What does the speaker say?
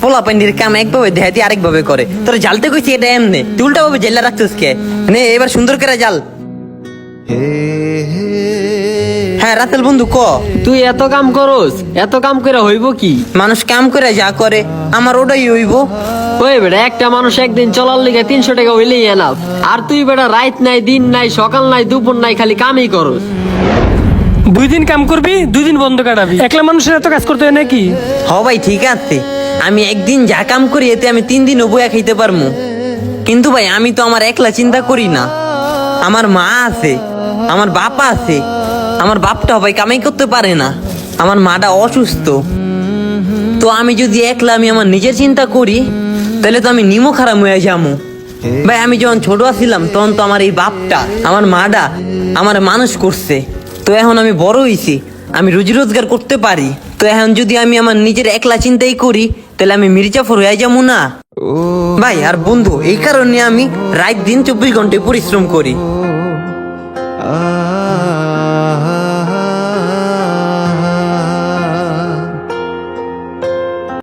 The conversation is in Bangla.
পোলা পানির কাম একভাবে দেহাতি আরেকভাবে করে। তোর জালতে কইছি এটা এমনি, তুই উল্টা ভাবে জেলা রাখছিস কে? নে এবার সুন্দর করে জাল। হ্যাঁ রাতেল বন্ধু ক। তুই এত কাম করস, এত কাম করে হইব কি? মানুষ কাম করে যা করে আমার ওটাই হইব। ওই বেটা একটা মানুষ একদিন চলার লিগে 300 টাকা হইলেই এনাফ। আর তুই বেটা রাত নাই, দিন নাই, সকাল নাই, দুপুর নাই, খালি কামই করস। 2 দিন কাম করবি, 2 দিন বন্ধ কাটাবি। একলা মানুষের এত কাজ করতে হয় নাকি? হ ভাই ঠিক আছে, আমি একদিন যা কাম করি এতে আমি 3 দিনও বইয়া খাইতে পারমু। কিন্তু ভাই আমি তো আমার একলা চিন্তা করি না, আমার মা আছে, আমার বাপা আছে। আমার বাপটা ভাই কামাই করতে পারে না, আমার মাটা অসুস্থ। তো আমি যদি একলা আমি আমার নিজের চিন্তা করি তাহলে তো আমি নিমো খারাপ হয়ে যাবো। ভাই আমি যখন ছোট ছিলাম তখন তো আমার এই বাপটা, আমার মাটা আমার মানুষ করছে। তো এখন আমি বড় হইছি, আমি রুজি রোজগার করতে পারি। তো এখন যদি আমি আমার নিজের একলা চিন্তাই করি তাহলে আমি মির্জাফর হয়ে যাবো না ভাই। আর বন্ধু এই কারণে আমি রাত দিন 24 ঘন্টায় পরিশ্রম করি।